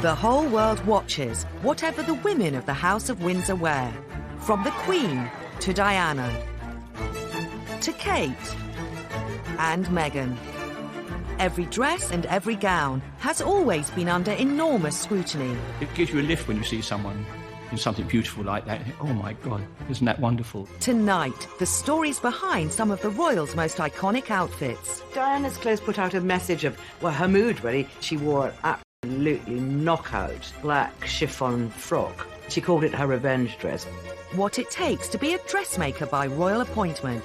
The whole world watches whatever the women of the House of Windsor wear, from the Queen to Diana, to Kate and Meghan. Every dress and every gown has always been under enormous scrutiny. It gives you a lift when you see someone in something beautiful like that. Oh my God, isn't that wonderful? Tonight, the stories behind some of the royals' most iconic outfits. Diana's clothes put out a message of, well, her mood really. She wore an absolutely knockout black chiffon frock. She called it her revenge dress. What it takes to be a dressmaker by royal appointment.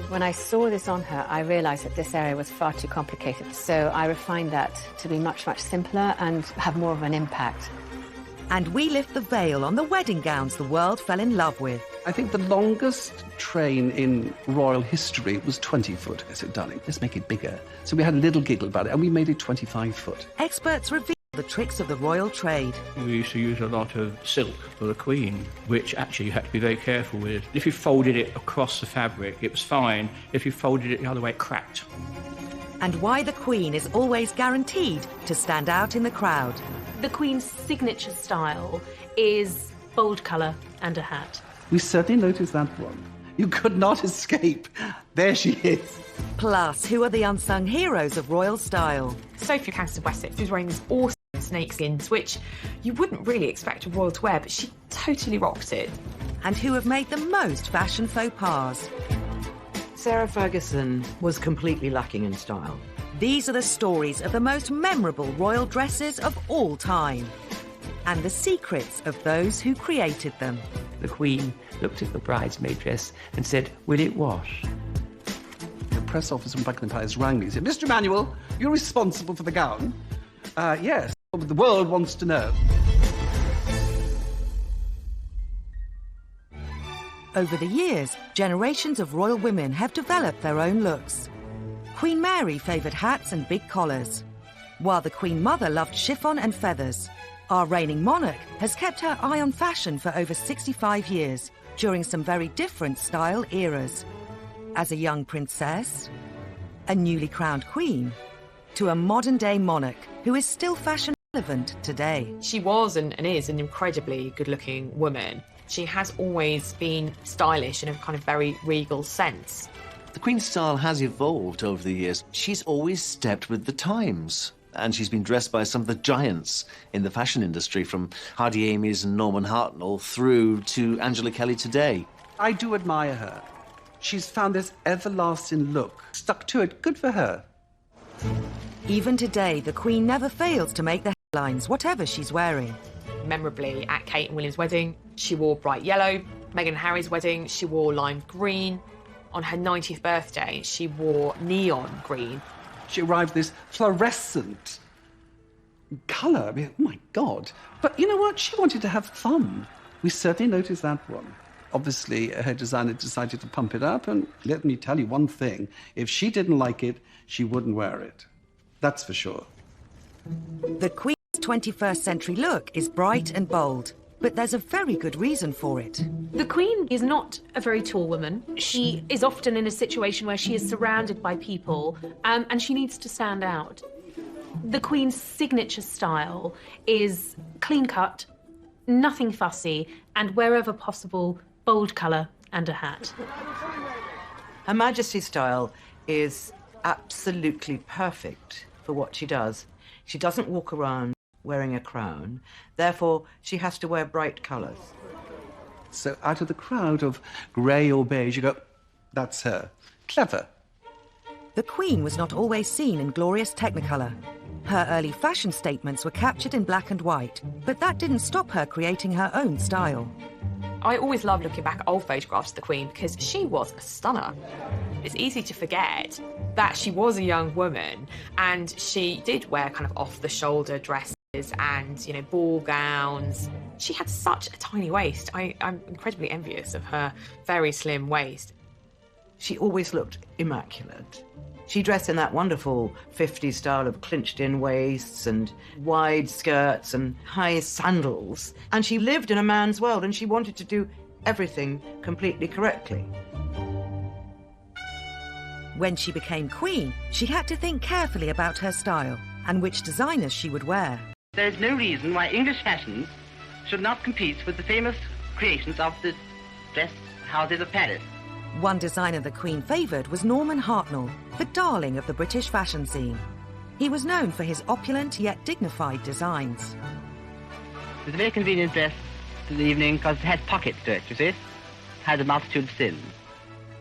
When I saw this on her, I realised that this area was far too complicated. So I refined that to be much, much simpler and have more of an impact. And we lift the veil on the wedding gowns the world fell in love with. I think the longest train in royal history was 20 foot. I said, darling, let's make it bigger. So we had a little giggle about it, and we made it 25 foot. Experts reveal the tricks of the royal trade. We used to use a lot of silk for the Queen, which actually you had to be very careful with. If you folded it across the fabric, it was fine. If you folded it the other way, it cracked. And why the Queen is always guaranteed to stand out in the crowd. The Queen's signature style is bold colour and a hat. We certainly noticed that one. You could not escape. There she is. Plus, who are the unsung heroes of royal style? Sophie Countess of Wessex was wearing these awesome snakeskins, which you wouldn't really expect a royal to wear, but she totally rocked it. And who have made the most fashion faux pas? Sarah Ferguson was completely lacking in style. These are the stories of the most memorable royal dresses of all time. And the secrets of those who created them. The Queen looked at the bridesmaid dress and said, "Will it wash?" The press officer from Buckingham Palace rang me and said, "Mr. Emanuel, you're responsible for the gown?" Yes, but the world wants to know. Over the years, generations of royal women have developed their own looks. Queen Mary favoured hats and big collars, while the Queen Mother loved chiffon and feathers. Our reigning monarch has kept her eye on fashion for over 65 years, during some very different style eras. As a young princess, a newly crowned queen, to a modern-day monarch who is still fashion relevant today. She was and is an incredibly good-looking woman. She has always been stylish in a kind of very regal sense. The Queen's style has evolved over the years. She's always stepped with the times. And she's been dressed by some of the giants in the fashion industry, from Hardy Amies and Norman Hartnell through to Angela Kelly today. I do admire her. She's found this everlasting look. Stuck to it. Good for her. Even today, the Queen never fails to make the headlines, whatever she's wearing. Memorably, at Kate and William's wedding, she wore bright yellow. Meghan and Harry's wedding, she wore lime green. On her 90th birthday, she wore neon green. She arrived this fluorescent colour. I mean, oh my God. But you know what? She wanted to have fun. We certainly noticed that one. Obviously, her designer decided to pump it up, and let me tell you one thing. If she didn't like it, she wouldn't wear it. That's for sure. The Queen's 21st century look is bright and bold, but there's a very good reason for it. The Queen is not a very tall woman. She is often in a situation where she is surrounded by people, and she needs to stand out. The Queen's signature style is clean-cut, nothing fussy, and wherever possible, bold colour and a hat. Her Majesty's style is absolutely perfect for what she does. She doesn't walk around wearing a crown, therefore she has to wear bright colours. So out of the crowd of grey or beige, you go, that's her. Clever. The Queen was not always seen in glorious technicolor. Her early fashion statements were captured in black and white, but that didn't stop her creating her own style. I always love looking back at old photographs of the Queen because she was a stunner. It's easy to forget that she was a young woman and she did wear kind of off-the-shoulder dresses and, you know, ball gowns. She had such a tiny waist. I'm incredibly envious of her very slim waist. She always looked immaculate. She dressed in that wonderful 50s style of clinched-in waists and wide skirts and high sandals. And she lived in a man's world and she wanted to do everything completely correctly. When she became queen, she had to think carefully about her style and which designers she would wear. There is no reason why English fashions should not compete with the famous creations of the dress houses of Paris. One designer the Queen favoured was Norman Hartnell, the darling of the British fashion scene. He was known for his opulent yet dignified designs. It's a very convenient dress for the evening because it has pockets to it, you see. It has a multitude of sins.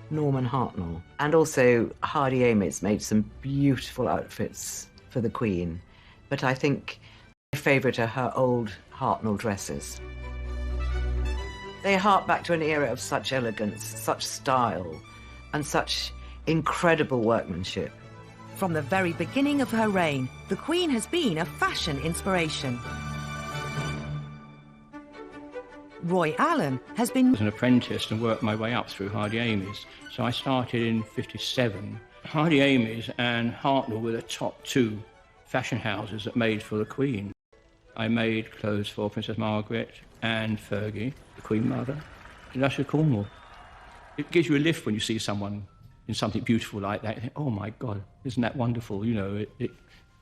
Norman Hartnell. And also Hardy Amies made some beautiful outfits for the Queen. But I think my favourite are her old Hartnell dresses. They hark back to an era of such elegance, such style, and such incredible workmanship. From the very beginning of her reign, the Queen has been a fashion inspiration. Roy Allen has been an apprentice and worked my way up through Hardy Amies. So I started in 57. Hardy Amies and Hartnell were the top two fashion houses that made for the Queen. I made clothes for Princess Margaret and Fergie, the Queen Mother, in Usher Cornwall. It gives you a lift when you see someone in something beautiful like that. You think, oh my God, isn't that wonderful? You know, it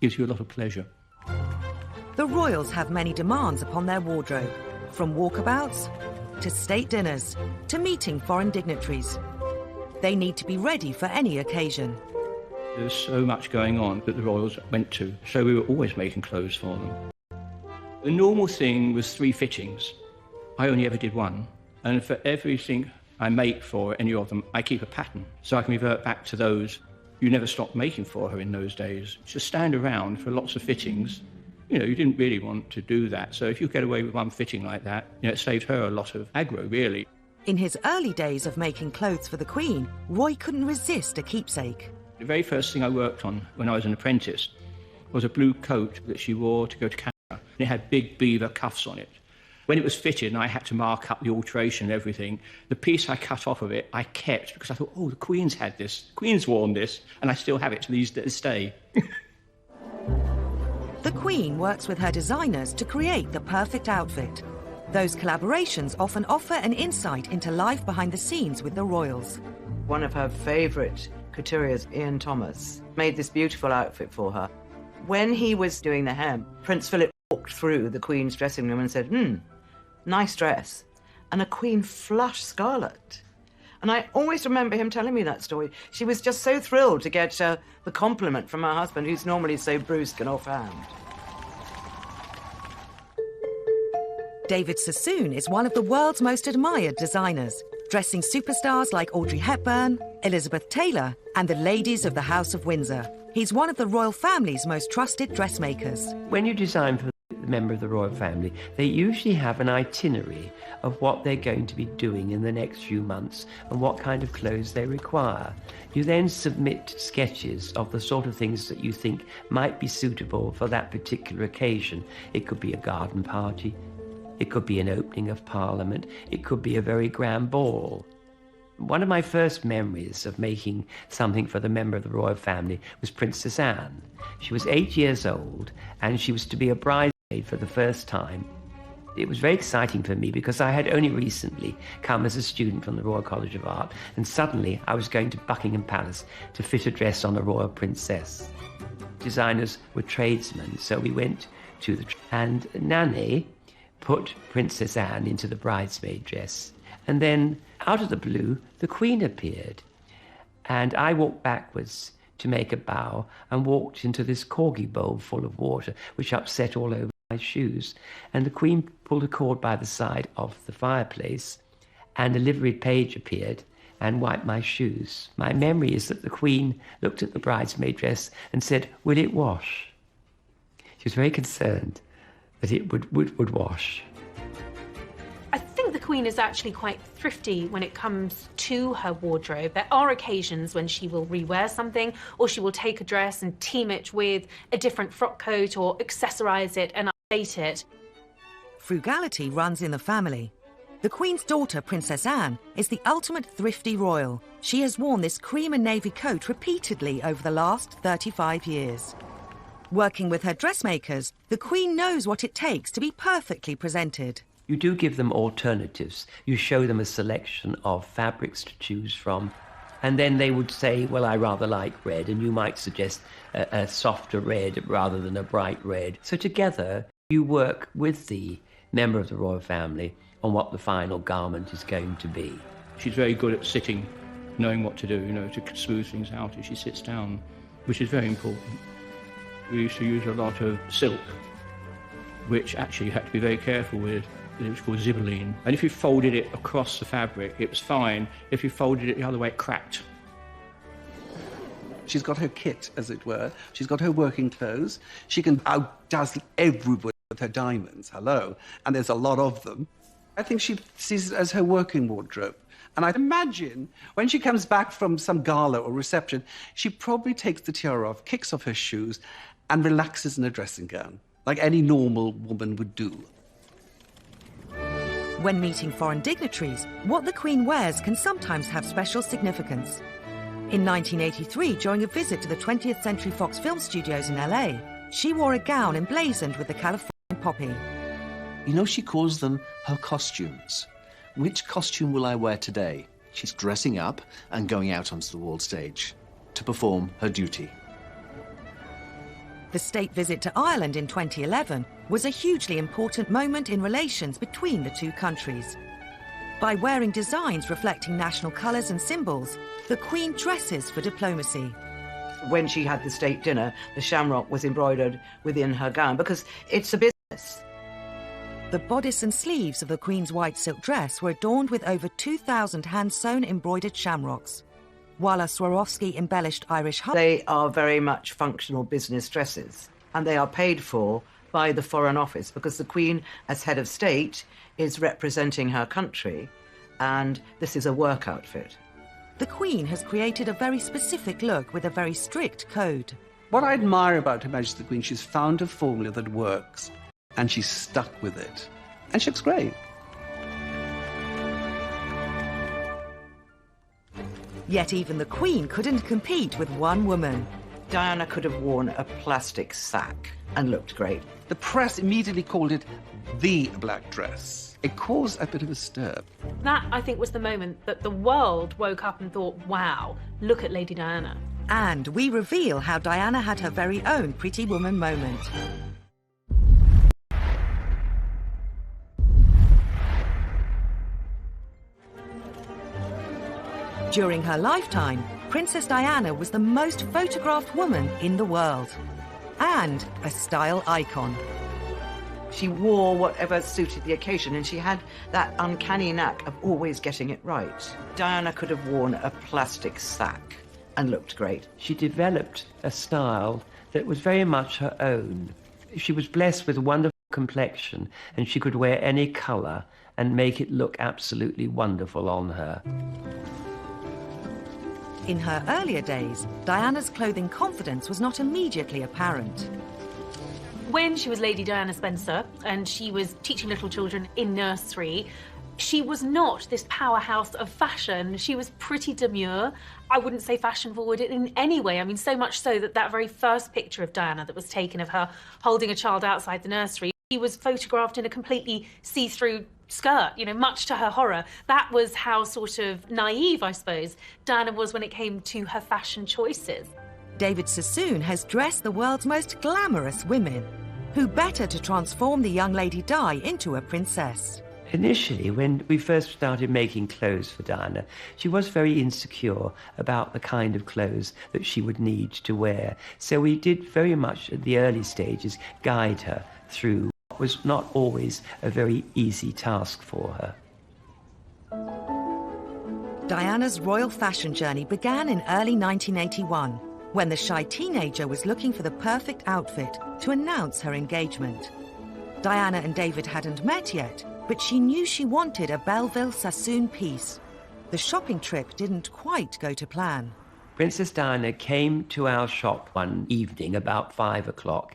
gives you a lot of pleasure. The royals have many demands upon their wardrobe, from walkabouts to state dinners to meeting foreign dignitaries. They need to be ready for any occasion. There's so much going on that the royals went to, so we were always making clothes for them. The normal thing was 3 fittings. I only ever did 1. And for everything I make for any of them, I keep a pattern, so I can revert back to those you never stopped making for her in those days. Just stand around for lots of fittings. You know, you didn't really want to do that. So if you get away with 1 fitting like that, you know, it saved her a lot of aggro, really. In his early days of making clothes for the Queen, Roy couldn't resist a keepsake. The very first thing I worked on when I was an apprentice was a blue coat that she wore to go to Canada. And it had big beaver cuffs on it. When it was fitted and I had to mark up the alteration and everything, the piece I cut off of it, I kept because I thought, oh, the Queen's had this, the Queen's worn this, and I still have it to this day. The Queen works with her designers to create the perfect outfit. Those collaborations often offer an insight into life behind the scenes with the royals. One of her favourite couturiers, Ian Thomas, made this beautiful outfit for her. When he was doing the hem, Prince Philip walked through the Queen's dressing room and said, nice dress. And a Queen flushed scarlet. And I always remember him telling me that story. She was just so thrilled to get the compliment from her husband, who's normally so brusque and offhand. David Sassoon is one of the world's most admired designers, dressing superstars like Audrey Hepburn, Elizabeth Taylor, and the ladies of the House of Windsor. He's one of the royal family's most trusted dressmakers. When you design for a member of the royal family, they usually have an itinerary of what they're going to be doing in the next few months and what kind of clothes they require. You then submit sketches of the sort of things that you think might be suitable for that particular occasion. It could be a garden party, it could be an opening of Parliament, it could be a very grand ball. One of my first memories of making something for the member of the royal family was Princess Anne. She was 8 years old and she was to be a bridesmaid for the first time. It was very exciting for me because I had only recently come as a student from the Royal College of Art, and suddenly I was going to Buckingham Palace to fit a dress on a royal princess. Designers were tradesmen, so we went to the... and Nanny put Princess Anne into the bridesmaid dress. And then, out of the blue, the Queen appeared. And I walked backwards to make a bow and walked into this corgi bowl full of water, which upset all over my shoes. And the Queen pulled a cord by the side of the fireplace, and a liveried page appeared and wiped my shoes. My memory is that the Queen looked at the bridesmaid dress and said, "Will it wash?" She was very concerned that it would wash. I think the Queen is actually quite thrifty when it comes to her wardrobe. There are occasions when she will rewear something, or she will take a dress and team it with a different frock coat or accessorise it and update it. Frugality runs in the family. The Queen's daughter, Princess Anne, is the ultimate thrifty royal. She has worn this cream and navy coat repeatedly over the last 35 years. Working with her dressmakers, the Queen knows what it takes to be perfectly presented. You do give them alternatives. You show them a selection of fabrics to choose from, and then they would say, well, I rather like red, and you might suggest a softer red rather than a bright red. So together, You work with the member of the royal family on what the final garment is going to be. She's very good at sitting, knowing what to do, to smooth things out as she sits down, which is very important. We used to use a lot of silk, which actually you had to be very careful with. It was called zibeline. And if you folded it across the fabric, it was fine. If you folded it the other way, it cracked. She's got her kit, as it were. She's got her working clothes. She can outdazzle everybody with her diamonds, hello. And there's a lot of them. I think she sees it as her working wardrobe. And I imagine when she comes back from some gala or reception, she probably takes the tiara off, kicks off her shoes, and relaxes in a dressing gown, like any normal woman would do. When meeting foreign dignitaries, what the Queen wears can sometimes have special significance. In 1983, during a visit to the 20th Century Fox Film Studios in LA, she wore a gown emblazoned with the Californian poppy. She calls them her costumes. Which costume will I wear today? She's dressing up and going out onto the world stage to perform her duty. The state visit to Ireland in 2011 was a hugely important moment in relations between the two countries. By wearing designs reflecting national colours and symbols, the Queen dresses for diplomacy. When she had the state dinner, the shamrock was embroidered within her gown because it's a business. The bodice and sleeves of the Queen's white silk dress were adorned with over 2,000 hand-sewn embroidered shamrocks, while a Swarovski-embellished Irish harp. They are very much functional business dresses, and they are paid for by the Foreign Office because the Queen, as head of state, is representing her country, and this is a work outfit. The Queen has created a very specific look with a very strict code. What I admire about Her Majesty the Queen, she's found a formula that works, and she's stuck with it. And she looks great. Yet even the Queen couldn't compete with one woman. Diana could have worn a plastic sack and looked great. The press immediately called it the black dress. It caused a bit of a stir. That, I think, was the moment that the world woke up and thought, wow, look at Lady Diana. And we reveal how Diana had her very own Pretty Woman moment. During her lifetime, Princess Diana was the most photographed woman in the world, and a style icon. She wore whatever suited the occasion, and she had that uncanny knack of always getting it right. Diana could have worn a plastic sack and looked great. She developed a style that was very much her own. She was blessed with a wonderful complexion, and she could wear any colour and make it look absolutely wonderful on her. In her earlier days, Diana's clothing confidence was not immediately apparent. When she was Lady Diana Spencer and she was teaching little children in nursery, she was not this powerhouse of fashion. She was pretty demure. I wouldn't say fashion forward in any way. I mean, so much so that that very first picture of Diana that was taken of her holding a child outside the nursery, she was photographed in a completely see-through skirt, much to her horror. That was how sort of naive, I suppose, Diana was when it came to her fashion choices. David Sassoon has dressed the world's most glamorous women. Who better to transform the young Lady Di into a princess? Initially, when we first started making clothes for Diana, she was very insecure about the kind of clothes that she would need to wear. So we did very much at the early stages guide her through what was not always a very easy task for her. Diana's royal fashion journey began in early 1981, when the shy teenager was looking for the perfect outfit to announce her engagement. Diana and David hadn't met yet, but she knew she wanted a Belleville Sassoon piece. The shopping trip didn't quite go to plan. Princess Diana came to our shop one evening about 5 o'clock,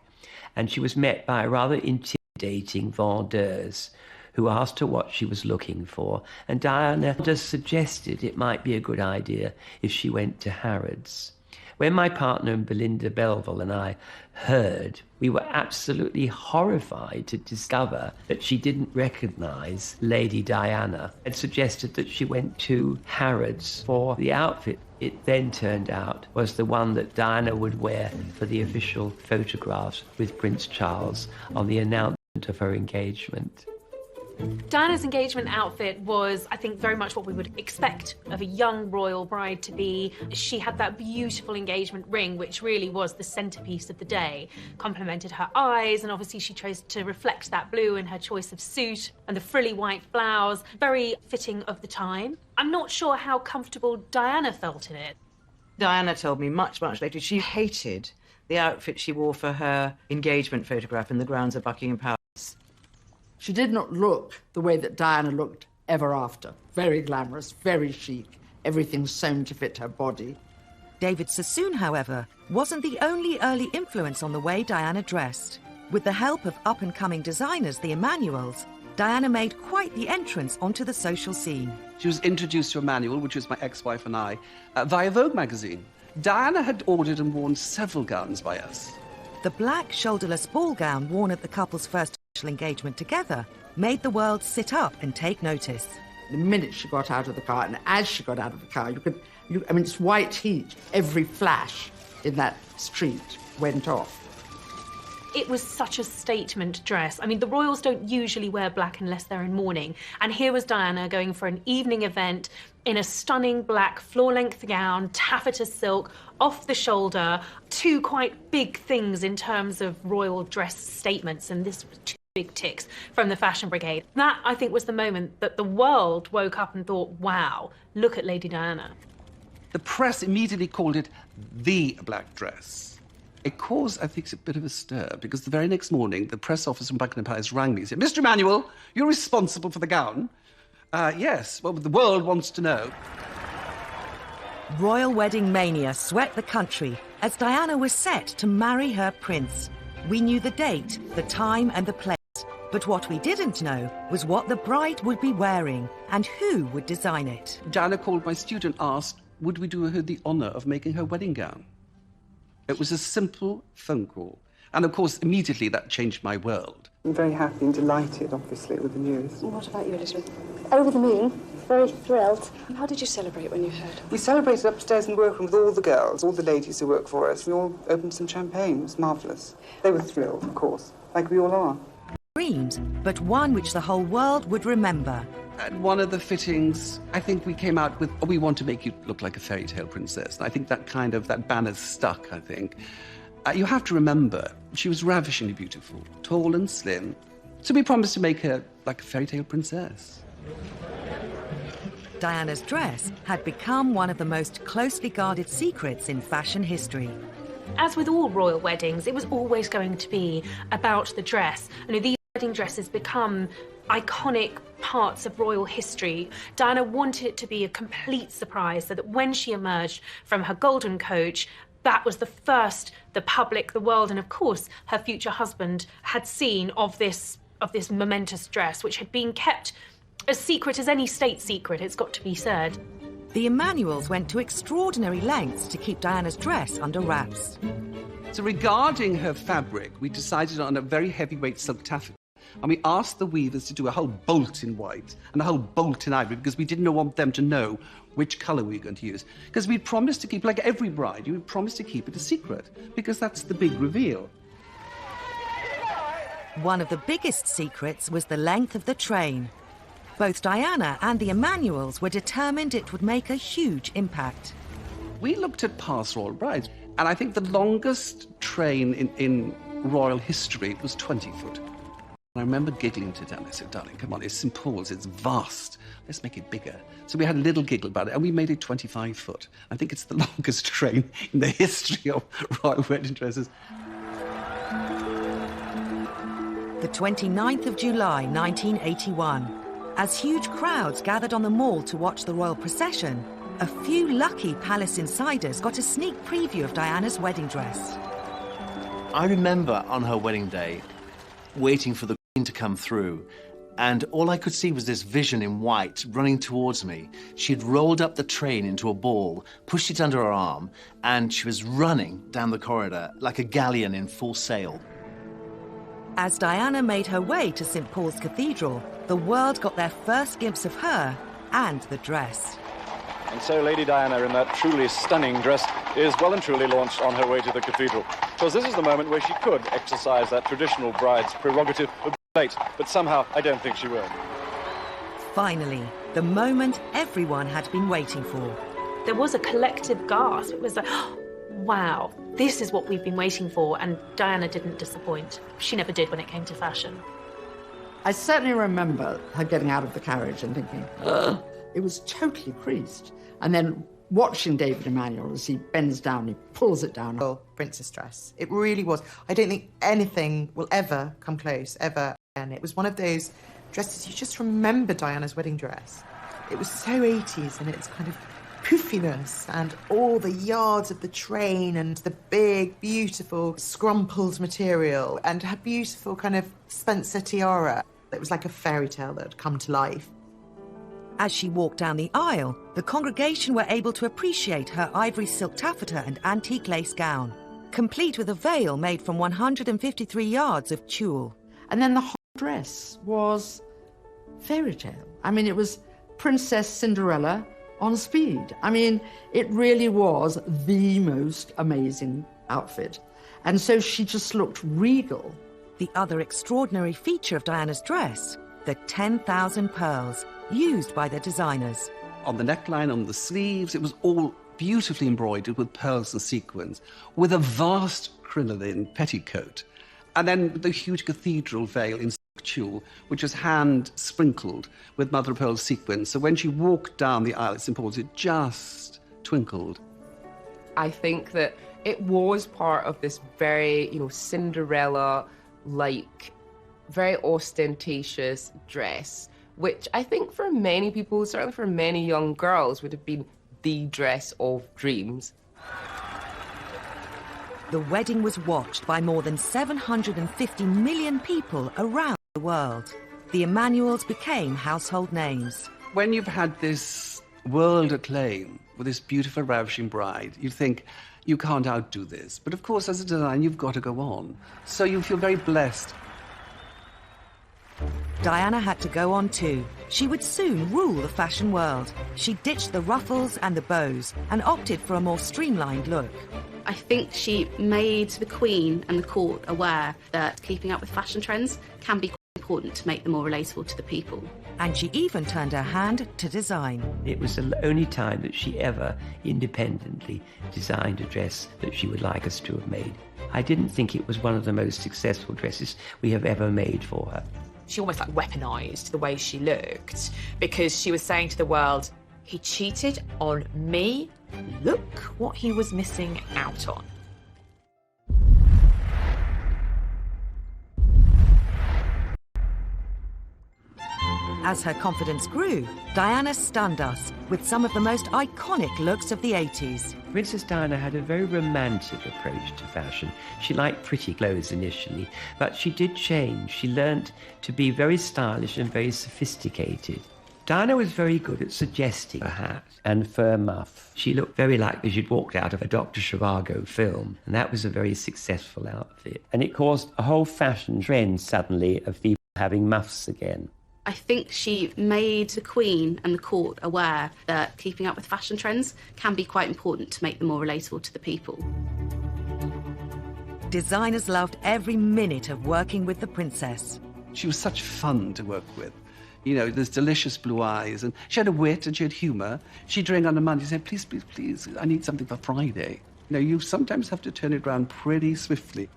and she was met by a rather intimidating vendeuse who asked her what she was looking for, and Diana just suggested it might be a good idea if she went to Harrods. When my partner Belinda Belleville and I heard, we were absolutely horrified to discover that she didn't recognise Lady Diana and suggested that she went to Harrods for the outfit. It then turned out was the one that Diana would wear for the official photographs with Prince Charles on the announcement moment of her engagement. Diana's engagement outfit was, I think, very much what we would expect of a young royal bride to be. She had that beautiful engagement ring, which really was the centrepiece of the day, complemented her eyes, and obviously she chose to reflect that blue in her choice of suit and the frilly white blouse, very fitting of the time. I'm not sure how comfortable Diana felt in it. Diana told me much later she hated the outfit she wore for her engagement photograph in the grounds of Buckingham Palace. She did not look the way that Diana looked ever after. Very glamorous, very chic, everything sewn to fit her body. David Sassoon, however, wasn't the only early influence on the way Diana dressed. With the help of up-and-coming designers, the Emmanuels, Diana made quite the entrance onto the social scene. She was introduced to Emmanuel, which was my ex-wife and I, via Vogue magazine. Diana had ordered and worn several gowns by us. The black shoulderless ball gown worn at the couple's first official engagement together made the world sit up and take notice. The minute she got out of the car, and as she got out of the car, I mean, it's white heat. Every flash in that street went off. It was such a statement dress. I mean, the royals don't usually wear black unless they're in mourning. And here was Diana going for an evening event in a stunning black floor-length gown, taffeta silk, off the shoulder, two quite big things in terms of royal dress statements, and this was two big ticks from the fashion brigade. That, I think, was the moment that the world woke up and thought, wow, look at Lady Diana. The press immediately called it the black dress. It caused, I think, a bit of a stir, because the very next morning, the press office from Buckingham Palace rang me and said, Mr. Emmanuel, you're responsible for the gown. Yes, well, the world wants to know. Royal wedding mania swept the country as Diana was set to marry her prince. We knew the date, the time and the place, but what we didn't know was what the bride would be wearing and who would design it. Diana called my student, asked, would we do her the honour of making her wedding gown? It was a simple phone call. And, of course, immediately that changed my world. I'm very happy and delighted, obviously, with the news. And what about you, Elizabeth? Over the moon. Very thrilled. And how did you celebrate when you heard? We celebrated upstairs in the workroom with all the girls, all the ladies who work for us. We all opened some champagne. It was marvellous. They were thrilled, of course, like we all are. Dreams, but one which the whole world would remember. At one of the fittings, I think we came out with, oh, we want to make you look like a fairy tale princess. And I think that banner stuck, I think. You have to remember, she was ravishingly beautiful, tall and slim. So we promised to make her like a fairy tale princess. Diana's dress had become one of the most closely guarded secrets in fashion history. As with all royal weddings, it was always going to be about the dress. You know, these wedding dresses become iconic parts of royal history. Diana wanted it to be a complete surprise so that when she emerged from her golden coach, that was the first the public, the world, and of course her future husband had seen of this momentous dress, which had been kept as secret as any state secret, it's got to be said. The Emmanuels went to extraordinary lengths to keep Diana's dress under wraps. So regarding her fabric, we decided on a very heavyweight silk taffeta. And we asked the weavers to do a whole bolt in white and a whole bolt in ivory because we didn't want them to know which colour we were going to use. Because we'd promised to keep, like every bride, you would promise to keep it a secret because that's the big reveal. One of the biggest secrets was the length of the train. Both Diana and the Emmanuels were determined it would make a huge impact. We looked at past royal brides, and I think the longest train in royal history was 20 foot. I remember giggling to Dan. I said, darling, come on, it's St. Paul's, it's vast. Let's make it bigger. So we had a little giggle about it, and we made it 25 foot. I think it's the longest train in the history of royal wedding dresses. The 29th of July, 1981. As huge crowds gathered on the Mall to watch the royal procession, a few lucky palace insiders got a sneak preview of Diana's wedding dress. I remember on her wedding day, waiting for the Queen to come through, and all I could see was this vision in white running towards me. She had rolled up the train into a ball, pushed it under her arm, and she was running down the corridor like a galleon in full sail. As Diana made her way to St. Paul's Cathedral, the world got their first glimpse of her and the dress. And so Lady Diana, in that truly stunning dress, is well and truly launched on her way to the cathedral. Because this is the moment where she could exercise that traditional bride's prerogative of late, but somehow I don't think she will. Finally, the moment everyone had been waiting for. There was a collective gasp. It was like, oh, wow, this is what we've been waiting for. And Diana didn't disappoint. She never did when it came to fashion. I certainly remember her getting out of the carriage and thinking, ugh, it was totally creased. And then watching David Emanuel as he bends down, he pulls it down. Oh, princess dress. It really was. I don't think anything will ever come close, ever. And it was one of those dresses, you just remember Diana's wedding dress. It was so 80s in its kind of poofiness and all the yards of the train and the big, beautiful, scrumpled material and her beautiful kind of Spencer tiara. It was like a fairy tale that had come to life. As she walked down the aisle, the congregation were able to appreciate her ivory silk taffeta and antique lace gown, complete with a veil made from 153 yards of tulle. And then the whole dress was fairy tale. I mean, it was Princess Cinderella on speed. I mean, it really was the most amazing outfit. And so she just looked regal. The other extraordinary feature of Diana's dress, the 10,000 pearls used by the designers. On the neckline, on the sleeves, it was all beautifully embroidered with pearls and sequins, with a vast crinoline petticoat, and then the huge cathedral veil in tulle, which was hand-sprinkled with mother-of-pearl sequins. So when she walked down the aisle at St. Paul's, it just twinkled. I think that it was part of this very, Cinderella-like, very ostentatious dress, which I think for many people, certainly for many young girls, would have been the dress of dreams. The wedding was watched by more than 750 million people around the world. The Emanuels became household names. When you've had this world acclaim with this beautiful, ravishing bride, you think, you can't outdo this. But of course, as a designer, you've got to go on. So you feel very blessed. Diana had to go on too. She would soon rule the fashion world. She ditched the ruffles and the bows and opted for a more streamlined look. I think she made the Queen and the court aware that keeping up with fashion trends can be quite important to make them more relatable to the people. And she even turned her hand to design. It was the only time that she ever independently designed a dress that she would like us to have made. I didn't think it was one of the most successful dresses we have ever made for her. She almost weaponized the way she looked because she was saying to the world, he cheated on me. Look what he was missing out on. As her confidence grew, Diana stunned us with some of the most iconic looks of the 80s. Princess Diana had a very romantic approach to fashion. She liked pretty clothes initially, but she did change. She learnt to be very stylish and very sophisticated. Diana was very good at suggesting a hat and fur muff. She looked very like she'd walked out of a Dr. Zhivago film, and that was a very successful outfit. And it caused a whole fashion trend suddenly of people having muffs again. I think she made the Queen and the court aware that keeping up with fashion trends can be quite important to make them more relatable to the people. Designers loved every minute of working with the princess. She was such fun to work with. There's delicious blue eyes, and she had a wit and she had humour. She'd ring on a Monday and say, please, please, please, I need something for Friday. You sometimes have to turn it around pretty swiftly.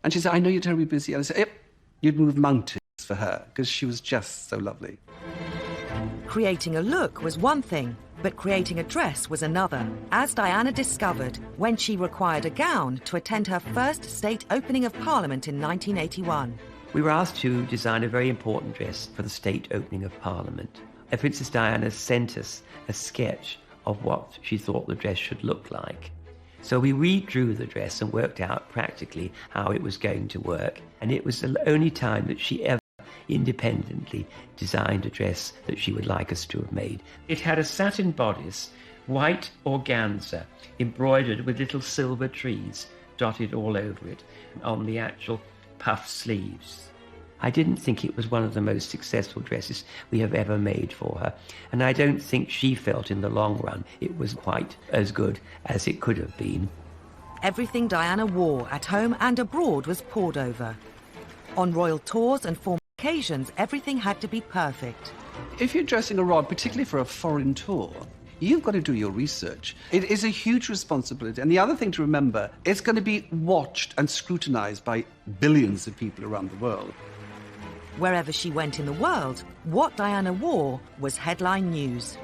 And she said, I know you're terribly busy. And I said, yep, you'd move mountains for her, because she was just so lovely. Creating a look was one thing, but creating a dress was another, as Diana discovered when she required a gown to attend her first state opening of Parliament in 1981. We were asked to design a very important dress for the state opening of Parliament. Princess Diana sent us a sketch of what she thought the dress should look like. So we redrew the dress and worked out practically how it was going to work. And it was the only time that she ever independently designed a dress that she would like us to have made. It had a satin bodice, white organza, embroidered with little silver trees dotted all over it on the actual puff sleeves. I didn't think it was one of the most successful dresses we have ever made for her, and I don't think she felt in the long run it was quite as good as it could have been. Everything Diana wore at home and abroad was pored over. On royal tours and formal occasions, everything had to be perfect. If you're dressing a royal, particularly for a foreign tour, you've got to do your research. It is a huge responsibility. And the other thing to remember, it's going to be watched and scrutinized by billions of people around the world. Wherever she went in the world, what Diana wore was headline news.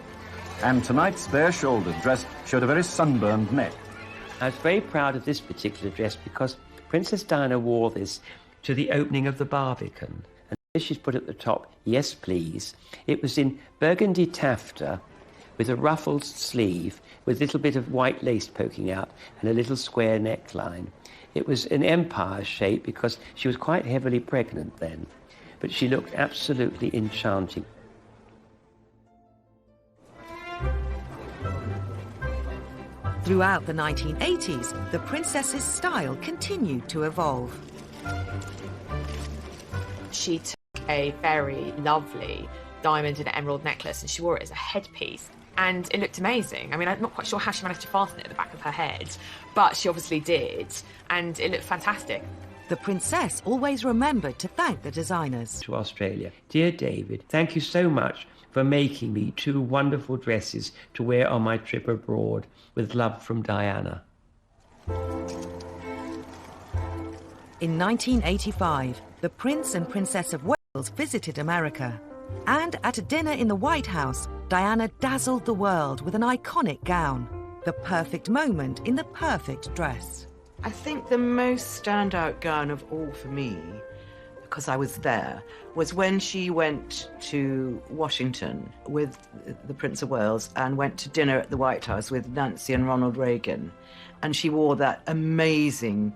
And tonight's bare-shouldered dress showed a very sunburned neck. I was very proud of this particular dress because Princess Diana wore this to the opening of the Barbican. And she's put at the top, "Yes, please." It was in burgundy taffeta with a ruffled sleeve with a little bit of white lace poking out and a little square neckline. It was an empire shape because she was quite heavily pregnant then, but she looked absolutely enchanting. Throughout the 1980s, the princess's style continued to evolve. She took a very lovely diamond and emerald necklace and she wore it as a headpiece. And it looked amazing. I mean, I'm not quite sure how she managed to fasten it at the back of her head, but she obviously did, and it looked fantastic. The princess always remembered to thank the designers. To Australia. Dear David, thank you so much for making me 2 wonderful dresses to wear on my trip abroad. With love from Diana. In 1985, the Prince and Princess of Wales visited America. And at a dinner in the White House, Diana dazzled the world with an iconic gown. The perfect moment in the perfect dress. I think the most standout gown of all for me, because I was there, was when she went to Washington with the Prince of Wales and went to dinner at the White House with Nancy and Ronald Reagan. And she wore that amazing,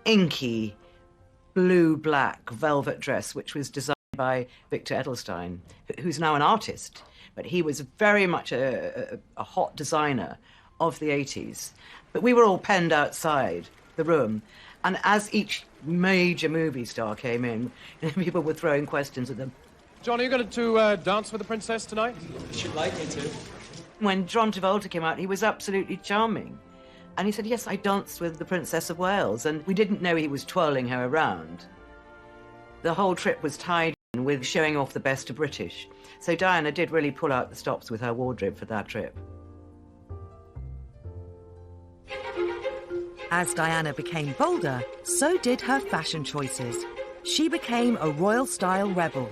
inky, blue-black velvet dress, which was designed by Victor Edelstein, who's now an artist. But he was very much a hot designer of the 80s. But we were all penned outside the room. And as each major movie star came in, people were throwing questions at them. John, are you going to dance with the princess tonight? She'd like me to. When John Travolta came out, he was absolutely charming. And he said, yes, I danced with the Princess of Wales. And we didn't know he was twirling her around. The whole trip was tied in with showing off the best of British. So Diana did really pull out the stops with her wardrobe for that trip. As Diana became bolder, so did her fashion choices. She became a royal-style rebel.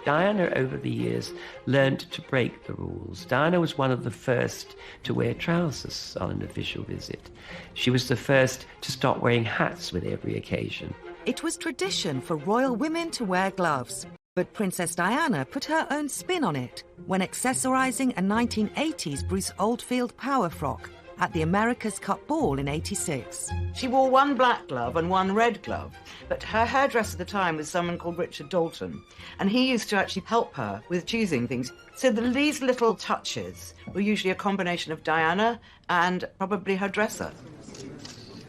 Diana, over the years, learned to break the rules. Diana was one of the first to wear trousers on an official visit. She was the first to stop wearing hats with every occasion. It was tradition for royal women to wear gloves, but Princess Diana put her own spin on it when accessorizing a 1980s Bruce Oldfield power frock at the America's Cup ball in '86. She wore one black glove and one red glove, but her hairdresser at the time was someone called Richard Dalton, and he used to actually help her with choosing things. So these little touches were usually a combination of Diana and probably her dresser.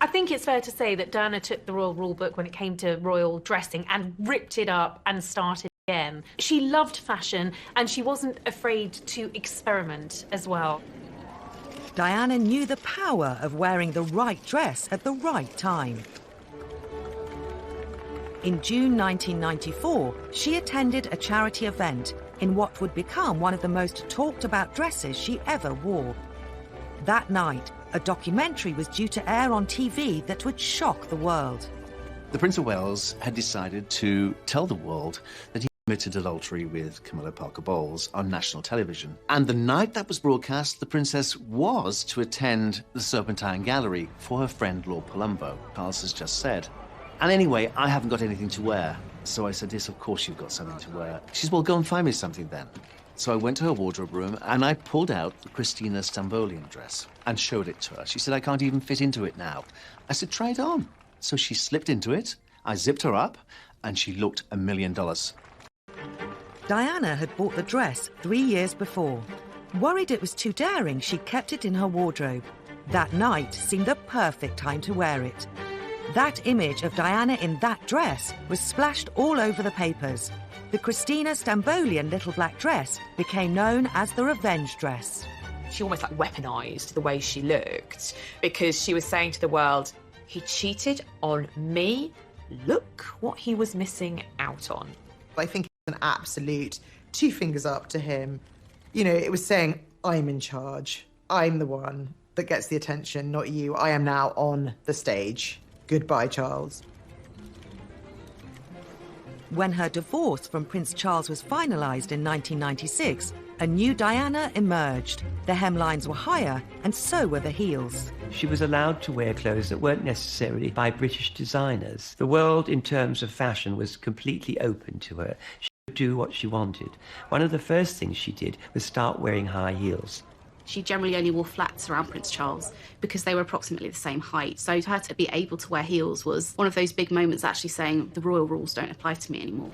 I think it's fair to say that Diana took the royal rule book when it came to royal dressing and ripped it up and started again. She loved fashion and she wasn't afraid to experiment as well. Diana knew the power of wearing the right dress at the right time. In June 1994, she attended a charity event in what would become one of the most talked-about dresses she ever wore. That night, a documentary was due to air on TV that would shock the world. The Prince of Wales had decided to tell the world that he committed adultery with Camilla Parker Bowles on national television. And the night that was broadcast, the princess was to attend the Serpentine Gallery for her friend Lord Palumbo, Charles has just said. And anyway, I haven't got anything to wear. So I said, yes, of course you've got something to wear. She said, well, go and find me something then. So I went to her wardrobe room and I pulled out the Christina Stambolian dress and showed it to her. She said, I can't even fit into it now. I said, try it on. So she slipped into it, I zipped her up, and she looked $1 million. Diana had bought the dress 3 years before. Worried it was too daring, she kept it in her wardrobe. That night seemed the perfect time to wear it. That image of Diana in that dress was splashed all over the papers. The Christina Stambolian little black dress became known as the revenge dress. She almost like weaponized the way she looked because she was saying to the world, he cheated on me. Look what he was missing out on. I think an absolute two fingers up to him. You know, it was saying, I'm in charge. I'm the one that gets the attention, not you. I am now on the stage. Goodbye, Charles. When her divorce from Prince Charles was finalised in 1996, a new Diana emerged. The hemlines were higher, and so were the heels. She was allowed to wear clothes that weren't necessarily by British designers. The world, in terms of fashion, was completely open to her. She could do what she wanted. One of the first things she did was start wearing high heels. She generally only wore flats around Prince Charles because they were approximately the same height. So for her to be able to wear heels was one of those big moments actually saying the royal rules don't apply to me anymore.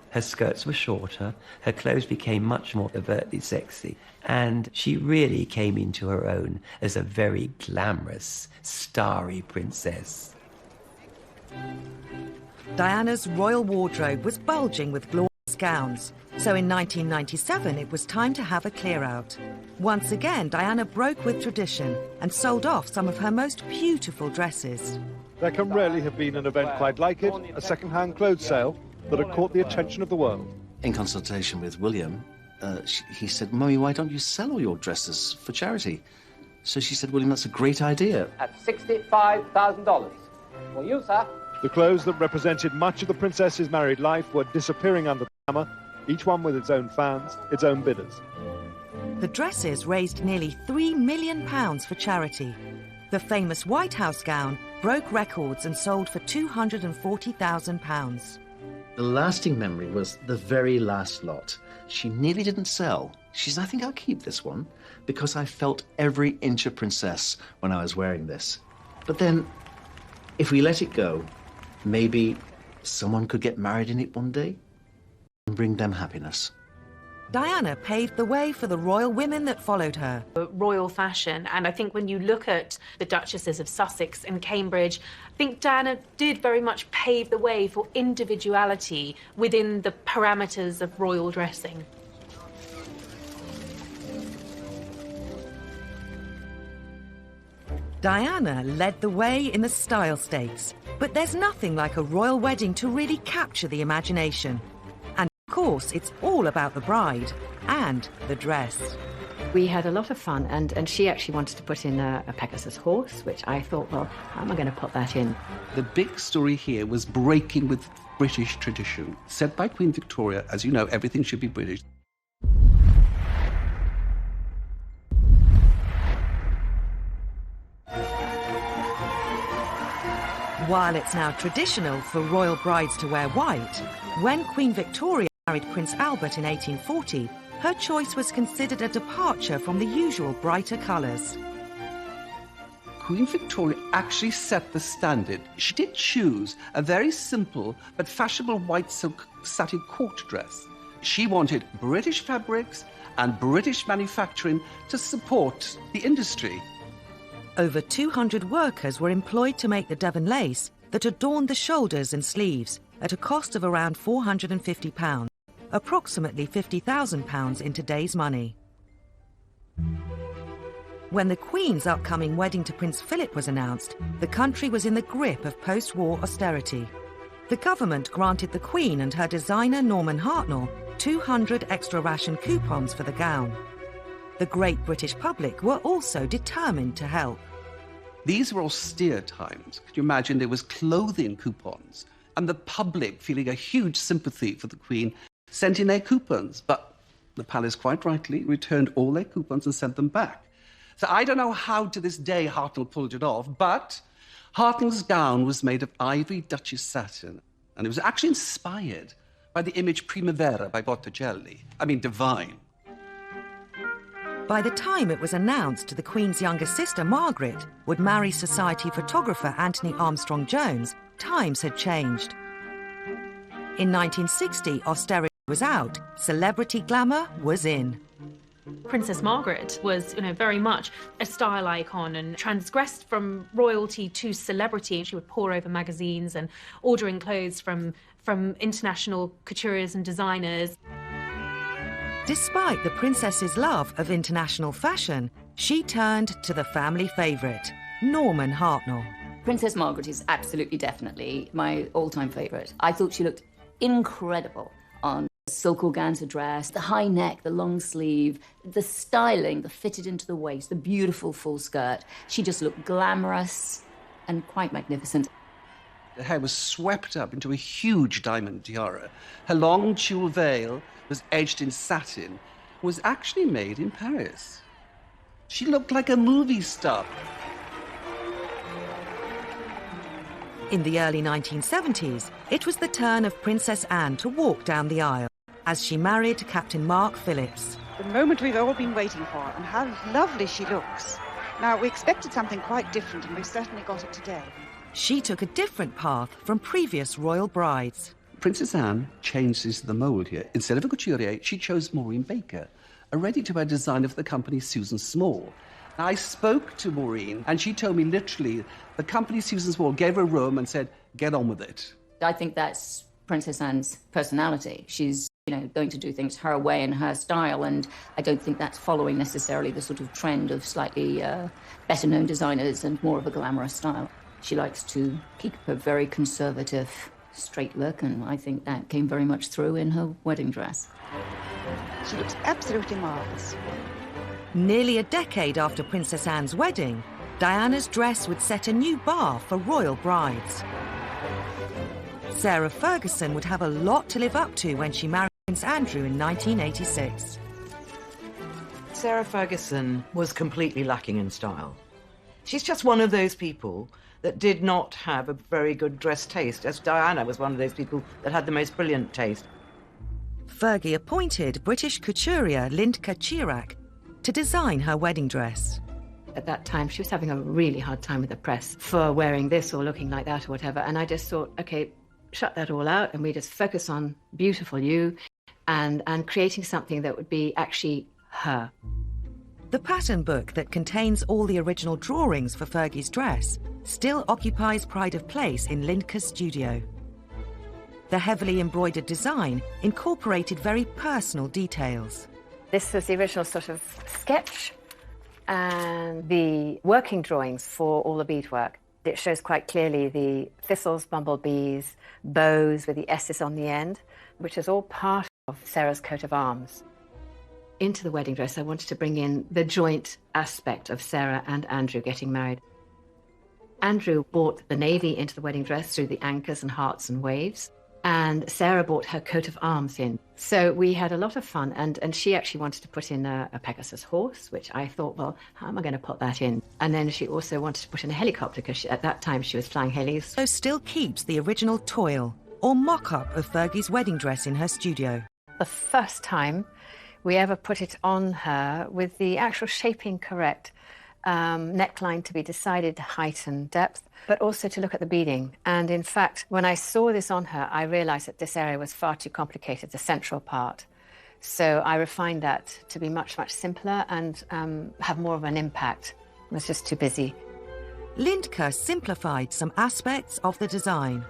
Her skirts were shorter, her clothes became much more overtly sexy, and she really came into her own as a very glamorous, starry princess. Diana's royal wardrobe was bulging with glorious gowns, so in 1997 it was time to have a clear-out. Once again, Diana broke with tradition and sold off some of her most beautiful dresses. There can rarely have been an event quite like it, a second-hand clothes sale that had caught the attention of the world. In consultation with William, he said, Mummy, why don't you sell all your dresses for charity? So she said, William, that's a great idea. At $65,000. For you, sir. The clothes that represented much of the princess's married life were disappearing under the hammer, each one with its own fans, its own bidders. The dresses raised nearly £3 million for charity. The famous White House gown broke records and sold for £240,000. The lasting memory was the very last lot. She nearly didn't sell. She said, I think I'll keep this one because I felt every inch a princess when I was wearing this. But then, if we let it go, maybe someone could get married in it one day and bring them happiness. Diana paved the way for the royal women that followed her. Royal fashion, and I think when you look at the Duchesses of Sussex and Cambridge, I think Diana did very much pave the way for individuality within the parameters of royal dressing. Diana led the way in the style stakes, but there's nothing like a royal wedding to really capture the imagination. And of course, it's all about the bride and the dress. We had a lot of fun, and she actually wanted to put in a Pegasus horse, which I thought, well, how am I going to put that in? The big story here was breaking with British tradition. Said by Queen Victoria, as you know, everything should be British. While it's now traditional for royal brides to wear white, when Queen Victoria married Prince Albert in 1840, her choice was considered a departure from the usual brighter colours. Queen Victoria actually set the standard. She did choose a very simple but fashionable white silk satin court dress. She wanted British fabrics and British manufacturing to support the industry. Over 200 workers were employed to make the Devon lace that adorned the shoulders and sleeves at a cost of around £450, approximately £50,000 in today's money. When the Queen's upcoming wedding to Prince Philip was announced, the country was in the grip of post-war austerity. The government granted the Queen and her designer Norman Hartnell 200 extra ration coupons for the gown. The great British public were also determined to help. These were austere times. Could you imagine there was clothing coupons and the public feeling a huge sympathy for the Queen sent in their coupons, but the palace quite rightly returned all their coupons and sent them back. So I don't know how to this day Hartnell pulled it off, but Hartnell's gown was made of ivory Duchess satin, and it was actually inspired by the image Primavera by Botticelli. I mean, divine. By the time it was announced the Queen's younger sister, Margaret, would marry society photographer Anthony Armstrong-Jones, times had changed. In 1960, austerity was out, celebrity glamour was in. Princess Margaret was, very much a style icon and transgressed from royalty to celebrity. She would pore over magazines and ordering clothes from international couturiers and designers. Despite the princess's love of international fashion, she turned to the family favourite, Norman Hartnell. Princess Margaret is absolutely definitely my all-time favourite. I thought she looked incredible on Silk organza dress, the high neck, the long sleeve, the styling, the fitted into the waist, the beautiful full skirt. She just looked glamorous and quite magnificent. The hair was swept up into a huge diamond tiara. Her long tulle veil was edged in satin, was actually made in Paris. She looked like a movie star. In the early 1970s, it was the turn of Princess Anne to walk down the aisle as she married Captain Mark Phillips. The moment we've all been waiting for, and how lovely she looks. Now, we expected something quite different, and we've certainly got it today. She took a different path from previous royal brides. Princess Anne changes the mould here. Instead of a couturier, she chose Maureen Baker, a ready-to-wear designer for the company Susan Small. Now, I spoke to Maureen, and she told me literally the company Susan Small gave her a room and said, get on with it. I think that's Princess Anne's personality. She's, going to do things her way and her style, and I don't think that's following necessarily the sort of trend of slightly better-known designers and more of a glamorous style. She likes to keep a very conservative, straight look, and I think that came very much through in her wedding dress. She looks absolutely marvellous. Nearly a decade after Princess Anne's wedding, Diana's dress would set a new bar for royal brides. Sarah Ferguson would have a lot to live up to when she married Prince Andrew in 1986. Sarah Ferguson was completely lacking in style. She's just one of those people that did not have a very good dress taste, as Diana was one of those people that had the most brilliant taste. Fergie appointed British couturier Lintka Chirac to design her wedding dress. At that time, she was having a really hard time with the press for wearing this or looking like that or whatever, and I just thought, OK, shut that all out and we just focus on beautiful you and creating something that would be actually her. The pattern book that contains all the original drawings for Fergie's dress still occupies pride of place in Lindtke's studio. The heavily embroidered design incorporated very personal details. This was the original sort of sketch and the working drawings for all the beadwork. It shows quite clearly the thistles, bumblebees, bows with the S's on the end, which is all part of Sarah's coat of arms. Into the wedding dress, I wanted to bring in the joint aspect of Sarah and Andrew getting married. Andrew brought the navy into the wedding dress through the anchors and hearts and waves, and Sarah brought her coat of arms in. So we had a lot of fun, and she actually wanted to put in a Pegasus horse, which I thought, well, how am I going to put that in? And then she also wanted to put in a helicopter, because at that time she was flying helis. So still keeps the original toil, or mock-up of Fergie's wedding dress in her studio. The first time we ever put it on her with the actual shaping correct, neckline to be decided, height and depth, but also to look at the beading. And in fact, when I saw this on her, I realised that this area was far too complicated, the central part. So I refined that to be much, much simpler and have more of an impact. It was just too busy. Lindtke simplified some aspects of the design,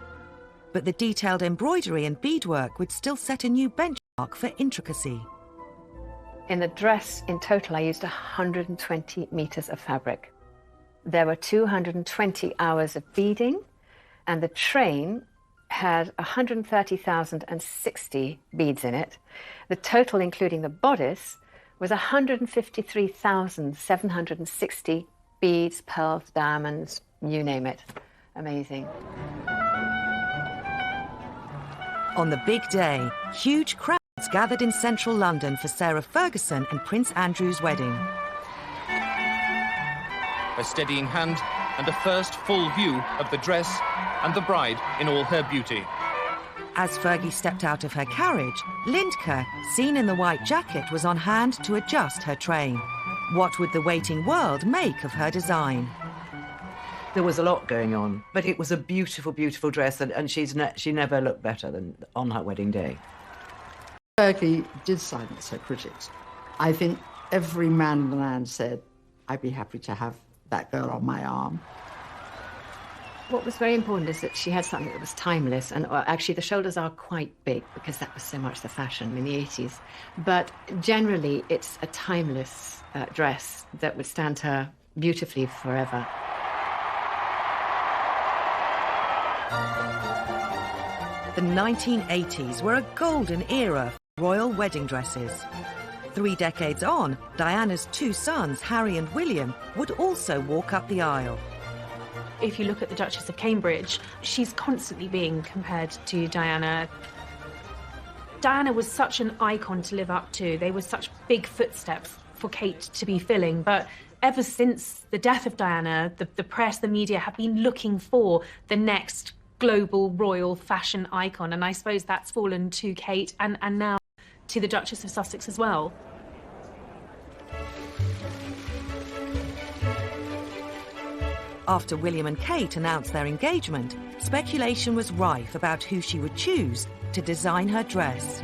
but the detailed embroidery and beadwork would still set a new benchmark for intricacy. In the dress, in total, I used 120 metres of fabric. There were 220 hours of beading, and the train had 130,060 beads in it. The total, including the bodice, was 153,760 beads, pearls, diamonds, you name it. Amazing. On the big day, huge crowds gathered in central London for Sarah Ferguson and Prince Andrew's wedding. A steadying hand and a first full view of the dress and the bride in all her beauty. As Fergie stepped out of her carriage, Lindtke, seen in the white jacket, was on hand to adjust her train. What would the waiting world make of her design? There was a lot going on, but it was a beautiful, beautiful dress, and she never looked better than on her wedding day. Fergie did silence her critics. I think every man in the land said, I'd be happy to have that girl on my arm. What was very important is that she had something that was timeless, and actually the shoulders are quite big because that was so much the fashion in the 80s. But generally, it's a timeless dress that would stand her beautifully forever. The 1980s were a golden era royal wedding dresses. 3 decades on, Diana's 2 sons, Harry and William, would also walk up the aisle. If you look at the Duchess of Cambridge, she's constantly being compared to Diana. Diana was such an icon to live up to. They were such big footsteps for Kate to be filling. But ever since the death of Diana, the press, the media have been looking for the next global royal fashion icon. And I suppose that's fallen to Kate and now to the Duchess of Sussex as well. After William and Kate announced their engagement, speculation was rife about who she would choose to design her dress.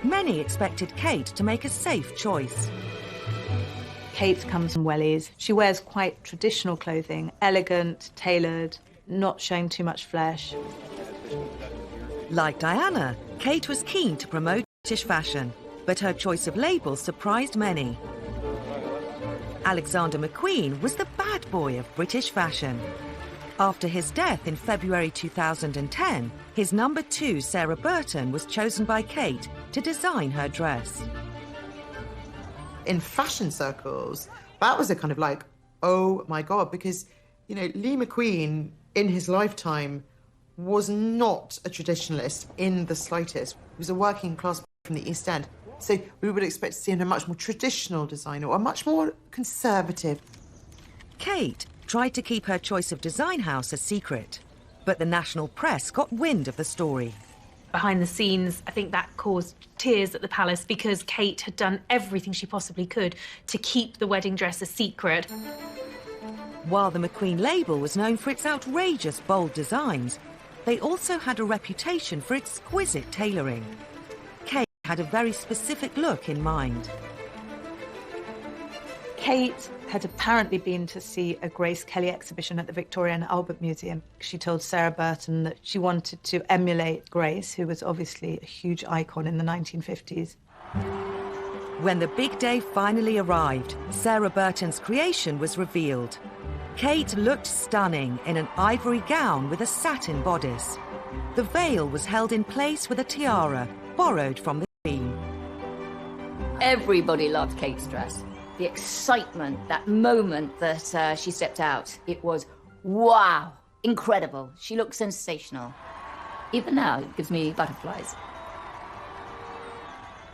Many expected Kate to make a safe choice. Kate comes from wellies. She wears quite traditional clothing, elegant, tailored, not showing too much flesh. Like Diana, Kate was keen to promote British fashion, but her choice of labels surprised many. Alexander McQueen was the bad boy of British fashion. After his death in February 2010, his number 2, Sarah Burton, was chosen by Kate to design her dress. In fashion circles, that was a kind of like, oh my God, because, you know, Lee McQueen in his lifetime was not a traditionalist in the slightest. He was a working class from the East End. So we would expect to see him a much more traditional designer or much more conservative. Kate tried to keep her choice of design house a secret, but the national press got wind of the story. Behind the scenes, I think that caused tears at the palace because Kate had done everything she possibly could to keep the wedding dress a secret. While the McQueen label was known for its outrageous, bold designs, they also had a reputation for exquisite tailoring. Kate had a very specific look in mind. Kate had apparently been to see a Grace Kelly exhibition at the Victoria and Albert Museum. She told Sarah Burton that she wanted to emulate Grace, who was obviously a huge icon in the 1950s. When the big day finally arrived, Sarah Burton's creation was revealed. Kate looked stunning in an ivory gown with a satin bodice. The veil was held in place with a tiara, borrowed from the Queen. Everybody loved Kate's dress. The excitement, that moment that she stepped out, it was wow, incredible. She looked sensational. Even now, it gives me butterflies.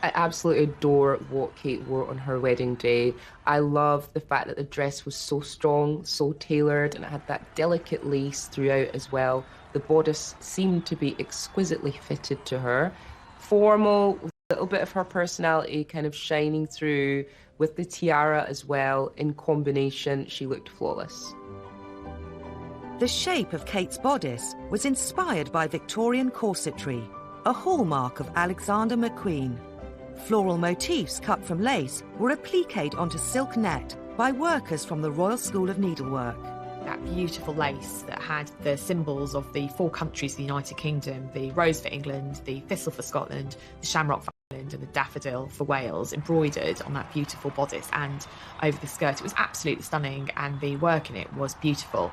I absolutely adore what Kate wore on her wedding day. I love the fact that the dress was so strong, so tailored, and it had that delicate lace throughout as well. The bodice seemed to be exquisitely fitted to her. Formal, with a little bit of her personality kind of shining through, with the tiara as well. In combination, she looked flawless. The shape of Kate's bodice was inspired by Victorian corsetry, a hallmark of Alexander McQueen. Floral motifs cut from lace were appliqued onto silk net by workers from the Royal School of Needlework. That beautiful lace that had the symbols of the 4 countries of the United Kingdom, the rose for England, the thistle for Scotland, the shamrock for Ireland and the daffodil for Wales, embroidered on that beautiful bodice and over the skirt. It was absolutely stunning and the work in it was beautiful.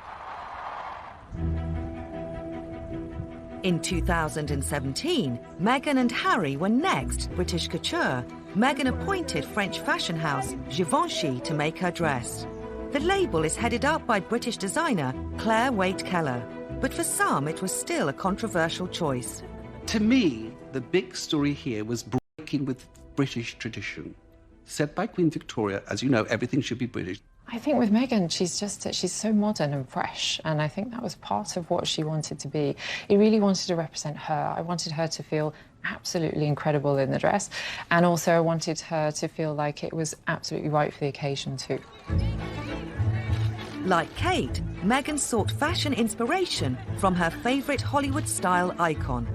In 2017, Meghan and Harry were next British couture. Meghan appointed French fashion house Givenchy to make her dress. The label is headed up by British designer Claire Waite-Keller, but for some it was still a controversial choice. To me, the big story here was breaking with British tradition. Said by Queen Victoria, as you know, everything should be British. I think with Meghan, she's so modern and fresh, and I think that was part of what she wanted to be. It really wanted to represent her. I wanted her to feel absolutely incredible in the dress, and also I wanted her to feel like it was absolutely right for the occasion too. Like Kate, Meghan sought fashion inspiration from her favourite Hollywood-style icon.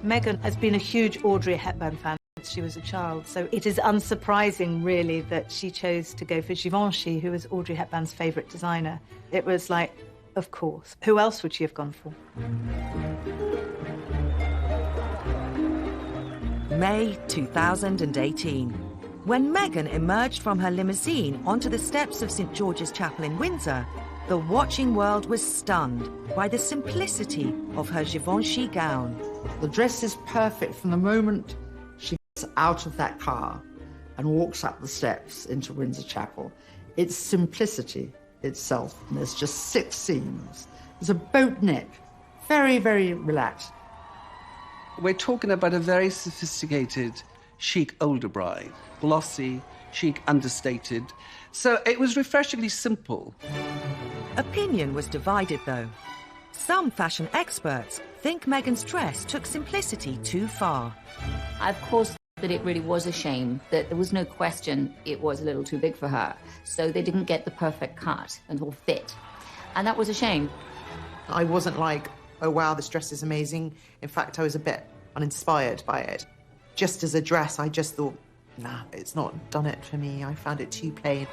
Meghan has been a huge Audrey Hepburn fan since she was a child, so it is unsurprising, really, that she chose to go for Givenchy, who was Audrey Hepburn's favourite designer. It was like, of course. Who else would she have gone for? May 2018. When Meghan emerged from her limousine onto the steps of St George's Chapel in Windsor, the watching world was stunned by the simplicity of her Givenchy gown. The dress is perfect from the moment she gets out of that car and walks up the steps into Windsor Chapel, it's simplicity itself. And there's just 6 seams. There's a boat neck, very, very relaxed. We're talking about a very sophisticated, chic older bride, glossy, chic, understated. So it was refreshingly simple. Opinion was divided, though. Some fashion experts think Meghan's dress took simplicity too far. Of course, that it really was a shame, that there was no question it was a little too big for her. So they didn't get the perfect cut and all fit. And that was a shame. I wasn't like, oh wow, this dress is amazing. In fact, I was a bit uninspired by it. Just as a dress, I just thought, nah, it's not done it for me. I found it too plain.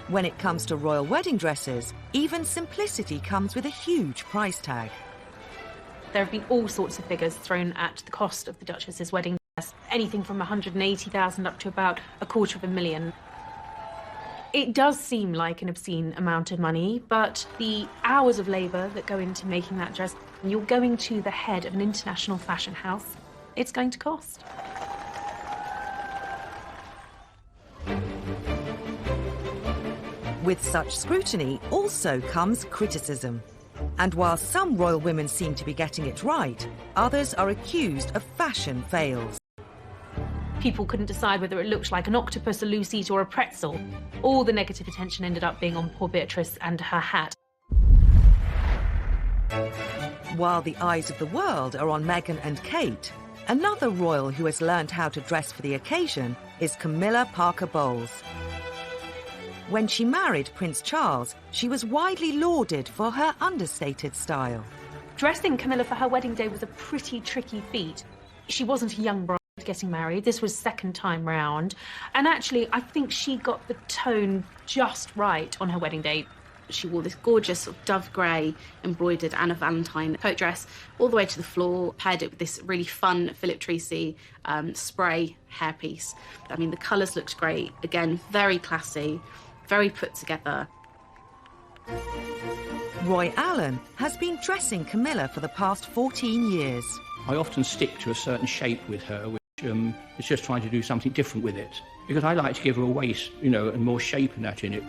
When it comes to royal wedding dresses, even simplicity comes with a huge price tag. There have been all sorts of figures thrown at the cost of the Duchess's wedding dress, anything from 180,000 up to about $250,000. It does seem like an obscene amount of money, but the hours of labour that go into making that dress, and you're going to the head of an international fashion house, it's going to cost. With such scrutiny also comes criticism. And while some royal women seem to be getting it right, others are accused of fashion fails. People couldn't decide whether it looked like an octopus, a lucite or a pretzel. All the negative attention ended up being on poor Beatrice and her hat. While the eyes of the world are on Meghan and Kate, another royal who has learned how to dress for the occasion is Camilla Parker Bowles. When she married Prince Charles, she was widely lauded for her understated style. Dressing Camilla for her wedding day was a pretty tricky feat. She wasn't a young bride getting married. This was second time round. And actually, I think she got the tone just right on her wedding day. She wore this gorgeous sort of dove grey embroidered Anna Valentine coat dress all the way to the floor, paired it with this really fun Philip Treacy spray hairpiece. I mean, the colours looked great. Again, very classy, very put together. Roy Allen has been dressing Camilla for the past 14 years. I often stick to a certain shape with her, which is just trying to do something different with it. Because I like to give her a waist, and more shape and that in it.